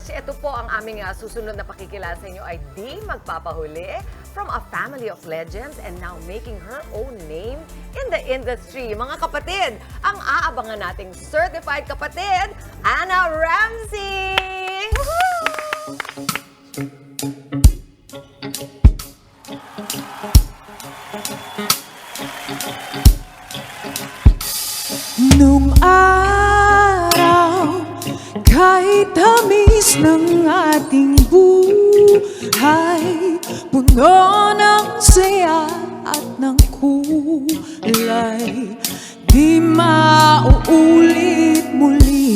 much. Ito po ang aming susunod na pakikilala sa inyo ay di magpapahuli. From a family of legends and now making her own name in the industry. Mga kapatid, ang aabangan nating certified kapatid, Anna Ramsey! Nung araw, kahit tamis ng ating buhay, puno ng saya at ng kulay, di mauulit muli.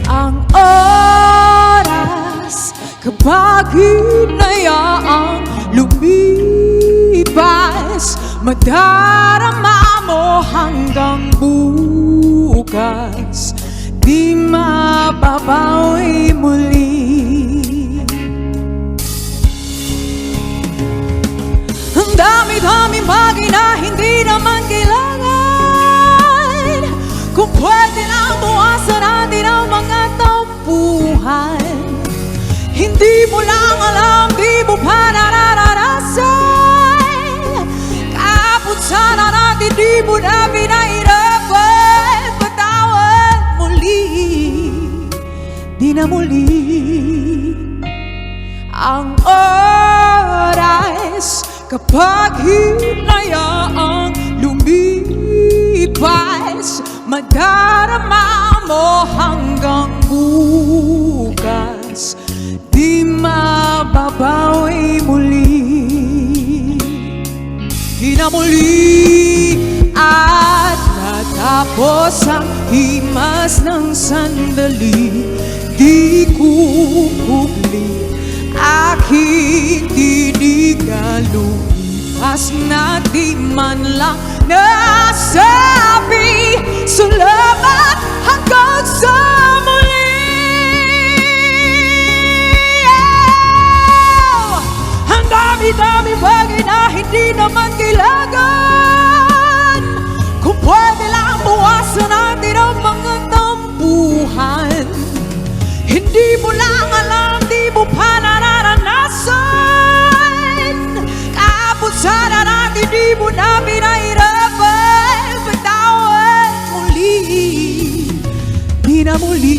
Ang oras kapag hinayaang lumipas, madarama mo hanggang bukas, di mababawi muli. Ang dami-dami bagay na hindi naman kailangan, kung pwede lang buwasan natin ang mga tampuhan. Hindi mo lang alam, di mo pa nararanasan, sana natin di mo na pinahirapan. Patawad muli, di na muli. Ang oras kapag hinayaang lumipas, madarama mo hanggang bukas, di mababawi muli. Di na muli at natapos ang himas ng sandali. Di kukubli aking tinig na lumipas na di man lang nasabi. Salamat hanggang sa muli. Ang dami-dami bagay na hindi naman kailangan, kung pwede lang buwasan natin ang mga tampuhan. Hindi mo lang alam, di mo pa nararanasan, kaabot sana natin di mo na pinahirapan. Patawad muli, di na muli.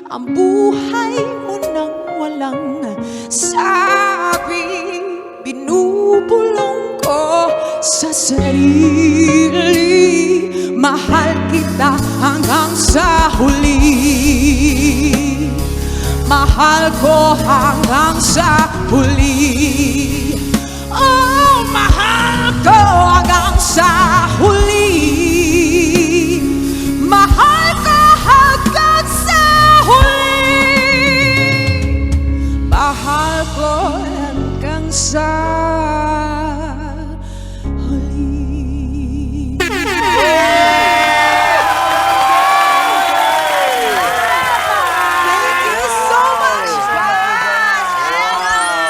Ang buhay mo nang walang sabi, binubulong ko sa sarili. Mahal kita hanggang sa huli, mahal ko hanggang sa huli. Oh, mahal ko hanggang sa huli, mahal ko hanggang sa mahal ko hanggang sa huli. Thank you so much, guys!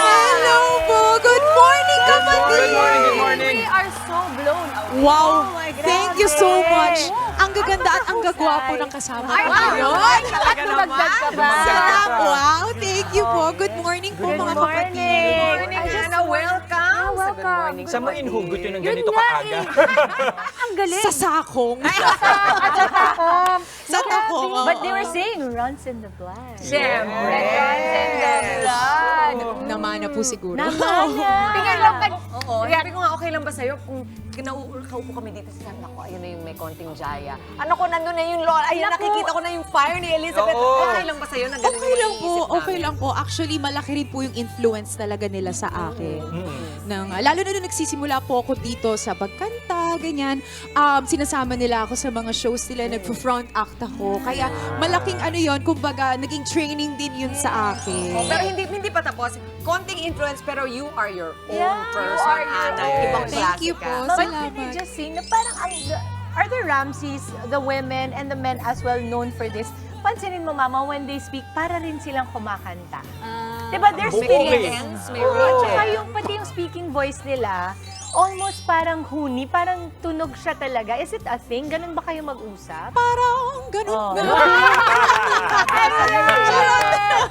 Hello po! Good morning, kapatid! Good morning, good morning! We are so blown away. Wow! Oh my God. Thank you so much! Ang gaganda at ang gagwapo ng kasama ko Ay, ngayon. talaga naman. Sarap! Wow! Thank you po. Good morning po, mga kapatid. Good morning, Anna. Welcome. welcome. Good morning. Saan mo inhugot yun ng Yun ganito nga kaaga? Ang galing. Sa sakong. Sa takong. But they were saying runs in the blood. Siyempre. Blood. Namana po siguro. Tingnan lang ka. Oo. Sabi ko nga, okay lang ba sa'yo kung nakaupo kami dito sa sabi ko, ayun na yung may konting jaya. Ano ko, nandun na yung lola. Ayun, nakikita ko na yung fire ni Elizabeth. Oo. Okay lang ba sa'yo na ganun Okay lang po, iniisip namin? okay lang po. Actually, malaki rin po yung influence talaga nila sa akin. Lalo na nung nagsisimula po ako dito sa pagkanta, ganyan. Sinasama nila ako sa mga shows nila, nagpo-front act ako. Kaya malaking ano yon, kumbaga, naging training din yun sa akin. Pero hindi pa tapos. Konting influence, pero you are your own Yeah, person, you are your Anna. own. Ibang Thank klase you ka. po. But Salamat. can you just see na parang are the Ramseys, the women and the men as well known for this? Pansinin mo, Mama, when they speak, para rin silang kumakanta. Diba? They're Buong speaking. way. Dance, Oo, meron. tsaka yung pati yung speaking voice nila, almost parang huni, parang tunog siya talaga. Is it a thing? Ganun ba kayo mag-usap? Parang ganun Oh. nga.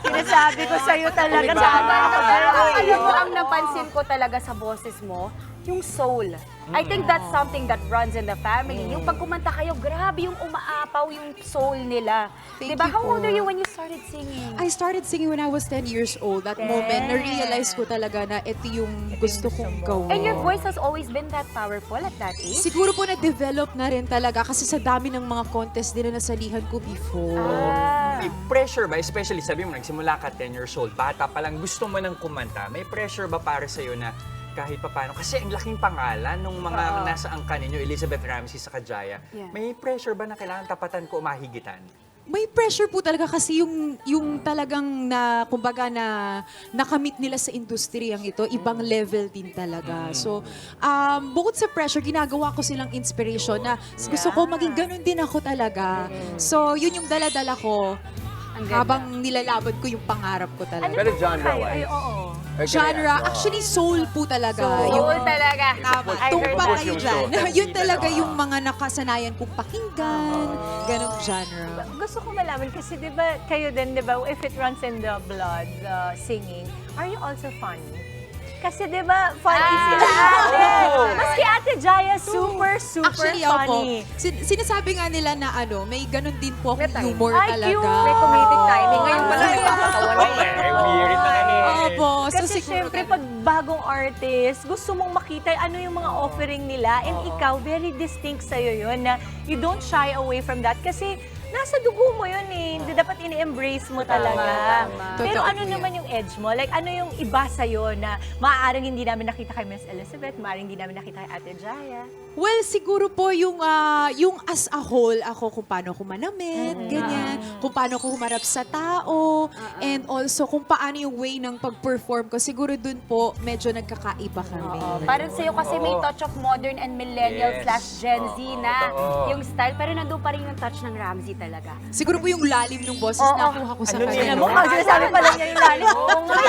Sinasabi ko sa'yo talaga. Pero alam mo, ang napansin ko talaga sa boses mo, yung soul. I think that's something that runs in the family. Yung pag kumanta kayo, grabe yung umaapaw yung soul nila. Thank Diba? you How po. old are you when you started singing? I started singing when I was 10 years old. That moment, na-realize ko talaga na ito yung gusto kong gawin. And your voice has always been that powerful at that age? Siguro po na-develop na rin talaga kasi sa dami ng mga contest din na nasalihan ko before. Ah. May pressure ba? Especially, sabi mo, nagsimula ka 10 years old, bata pa lang, gusto mo nang kumanta. May pressure ba para sa'yo na kahit pa paano? Kasi ang laking pangalan nung mga nasa angka ninyo, Elizabeth Ramsey sa Kajaya. Yeah. May pressure ba na kailangan tapatan ko o mahigitan? May pressure po talaga kasi yung talagang na kumbaga na nakamit nila sa industriyang ito, ibang level din talaga. So, bukod sa pressure, ginagawa ko silang inspiration na gusto ko maging ganun din ako talaga. So, yun yung dala-dala ko Ang ganda. habang nilalaban ko yung pangarap ko talaga. Pero genre-wise? Ay, oo. Genre, actually soul po talaga. Soul talaga. Tama. I heard Tumpak that. kayo Yung dyan. show. Yun talaga yung mga nakasanayan kong pakinggan. Ganong genre. Gusto ko malaman kasi 'di ba kayo din 'di ba if it runs in the blood singing, are you also funny? Kasi 'di ba funny sila ate. Maski Ate Jaya super Actually, ako, funny. sinasabi nga nila na may ganun din po akong May time. humor Ay, talaga. cute! May comedic timing. Ngayon pala nagpapatawa na Okay, umiirit na kanina. Opo, so Kasi siguro syempre ganun. pag bagong artist, gusto mong makita ano yung mga offering nila and ikaw very distinct sa'yo yun na you don't shy away from that kasi nasa dugo mo yun eh. Hindi dapat ini-embrace mo talaga. tama. Pero Totoo ano po naman yung edge mo? Like ano yung iba sa'yo na maaaring hindi namin nakita kay Miss Elizabeth, maaaring hindi namin nakita kay Ate Jaya? Well, siguro po yung as a whole, ako kung paano ako manamit, ganyan, kung paano ako humarap sa tao, and also kung paano yung way ng pag-perform ko, siguro dun po medyo nagkakaiba kami. Parang sa'yo kasi may touch of modern and millennial Yes. slash Gen Z na totoo. yung style, pero nandun pa rin yung touch ng Ramsey talaga. Siguro po yung lalim ng boses na nakuha ko sa Ano kanya. yun? Alam mo, ang sinasabi pala niya yung lalim. Oo nga.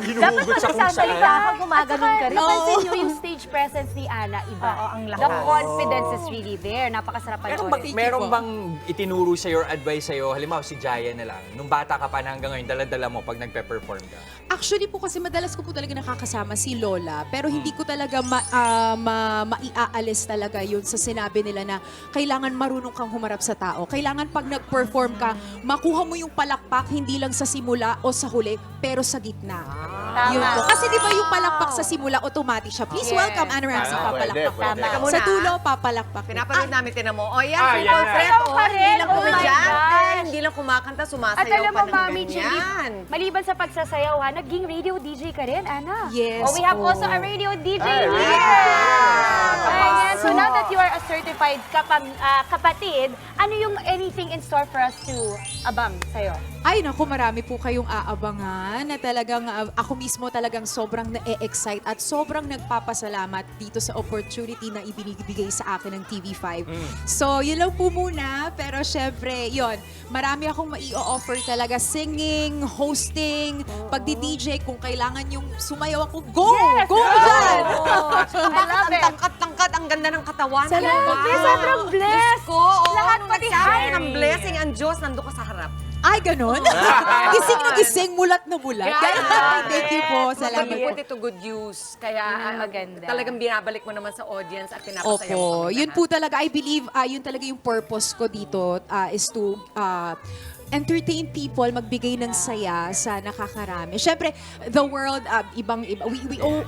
Hinuhugot sa kung nagsasalita saan. ka, gumaganon ka rin. Napansin nyo yung stage presence ni Ana, iba. Oo, ang lakas. The confidence is really there. Napakasarap panoorin. Meron bang itinuro sa your advice sa'yo? Halimbawa, si Jaya na lang. Nung bata ka pa na hanggang ngayon, dala-dala mo pag nagpe-perform ka. Actually po kasi madalas ko po talaga nakakasama si Lola, pero hindi ko talaga maiaalis talaga yun sa sinabi nila na kailangan marunong kang humarap sa tao. Kailangan pag nag-perform ka, makuha mo yung palakpak hindi lang sa simula o sa huli, pero sa gitna. Tama. Yun po. Kasi di ba yung palakpak sa simula, automatic siya. Please Yes. welcome Ana Ramsey, Ah, papalakpak. pwede. Teka muna, Sa tulo, papalakpak. Pinapanood namin, tinan mo. O yan, Ah, si yan Paul na. Fred, Sayaw oh, pa hindi rin. lang Oh my komedyante, gosh. hindi lang kumakanta, At sumasayaw alam pa mo, ng Mami Chili, ganyan. maliban sa pagsasayaw, naging radio DJ ka rin, Ana. Yes Oh, we have po. also a radio DJ Ay, here. Ayan. So now that you are a certified kapatid, ano yung anything in store for us to abang sa'yo? Ay, naku, marami po kayong aabangan na talagang ako mismo talagang sobrang na-excite at sobrang nagpapasalamat dito sa opportunity na ibinibigay sa akin ng TV5. So, yun lang po muna. Pero syempre, yun, marami akong mai-offer talaga. Singing, hosting, pagdi-DJ. Kung kailangan yung sumayaw ako, go! Go dyan! I love it. Ang tangkat-tangkat, ang ganda ng katawan. Salamat. Wow. Sobrang blessed. Diyos ko, oo, Lahat nung pati nagsabi Harry. ng blessing ang Diyos, nandun ka sa harap. Ay, ganun? Gising na gising, mulat na mulat. Thank you po. Salamat But po. you put it to good use. Kaya maganda. talagang binabalik mo naman sa audience at pinapasaya mo Opo, kami yun lahat. po talaga, I believe, yun talaga yung purpose ko dito is to entertain people, magbigay ng saya sa nakakarami. Siyempre, the world, ibang-iba.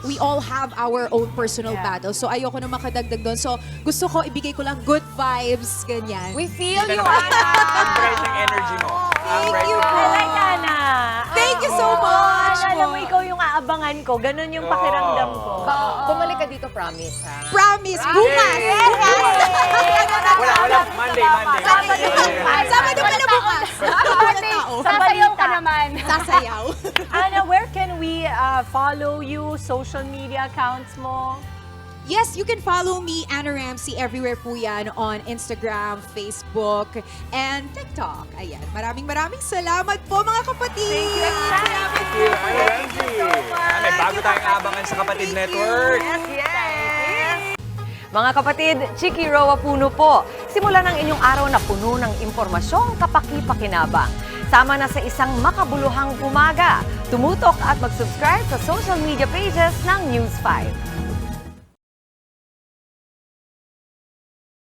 We all have our own personal battle. So, ayoko na makadagdag doon. So, gusto ko, ibigay ko lang good vibes, ganyan. We feel Ganda you, naman. Ang Ana! bright ng energy mo. Ang bright you ng po. I like Ana. Thank you so much Ana, alam po. mo, ikaw yung aabangan ko. Ganun yung pakiramdam ko. Bumalik ka dito, promise, ha? Promise, bukas! Wala. Monday. Sabado pala bukas! Monday, sasayaw ka naman. Sasayaw. Ana, where can we follow you? Social media accounts mo? Yes, you can follow me, Ana Ramsey, everywhere po yan on Instagram, Facebook, and TikTok. Ayan. Maraming salamat po mga kapatid! May bago tayong abangan sa Kapatid Network. Yes, yes! Mga kapatid, Chiki Roa Puno po. Simulan ang inyong araw na puno ng impormasyong kapaki-pakinabang. Sama na sa isang makabuluhang umaga. Tumutok at mag-subscribe sa social media pages ng News 5.